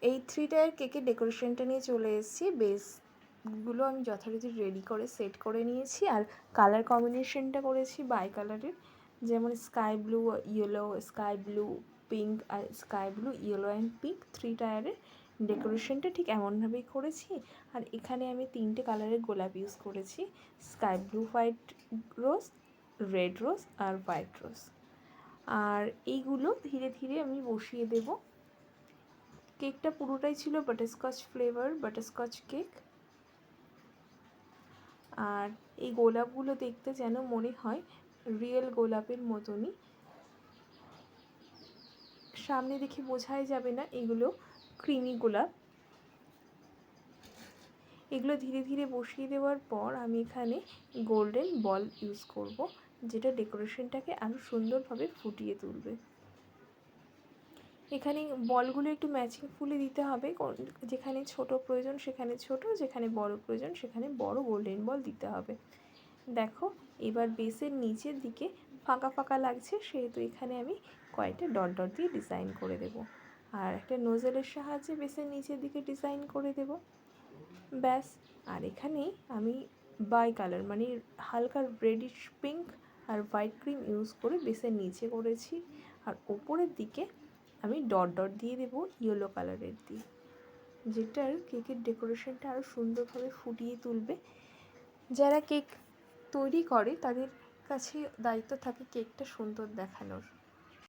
এই 3 টায়ার কেকের ডেকোরেশনটা নিয়ে চলে এসেছি। বেসগুলো আমি যথারীতি রেডি করে সেট করে নিয়েছি, আর কালার কম্বিনেশনটা করেছি বাই কালারের, যেমন sky blue, yellow, sky blue, pink আর sky blue, yellow and pink. 3 টায়ারের ডেকোরেশনটা ঠিক এমনভাবেই করেছি। আর এখানে আমি 3টে কালারের গোলাপ ইউজ করেছি, sky blue, white rose, red rose আর হোয়াইট রোজ। আর এইগুলো ধীরে ধীরে আমি বসিয়ে দেব। কেকটা পুরোটাই ছিল বাটারস্কচ ফ্লেভার, বাটারস্কচ কেক। আর এই গোলাপগুলো দেখতে যেন মনে হয় রিয়েল গোলাপের মতনই, সামনে দেখে বোঝাই যাবে না এগুলো ক্রিমি গোলাপ। এগুলো ধীরে ধীরে বসিয়ে দেওয়ার পর আমি এখানে গোল্ডেন বল ইউজ করব, যেটা ডেকোরেশনটাকে আরও সুন্দরভাবে ফুটিয়ে তুলবে। এখানে বলগুলো একটু ম্যাচিং ফুলে দিতে হবে, যেখানে ছোট প্রয়োজন সেখানে ছোট, যেখানে বড় প্রয়োজন সেখানে বড় গোল্ডেন বল দিতে হবে। দেখো এবার বেসের নিচের দিকে ফাঁকা ফাঁকা লাগছে, সেহেতু এখানে আমি কয়েকটা ডট ডট দিয়ে ডিজাইন করে দেব, আর একটা নোজেলের সাহায্যে বেসের নিচের দিকে ডিজাইন করে দেব। ব্যাস। আর এখানে আমি বাই কালার মানে হালকা রেডিশ পিঙ্ক আর হোয়াইট ক্রিম ইউজ করে বেসের নিচে করেছি, আর ওপরের দিকে আমি ডট ডট দিয়ে দেবো ইয়েলো কালারের দিয়ে, যেটার কেকের ডেকোরেশনটা আরও সুন্দরভাবে ফুটিয়ে তুলবে। যারা কেক তৈরি করে তাদের কাছে দায়িত্ব থাকে কেকটা সুন্দর দেখানোর।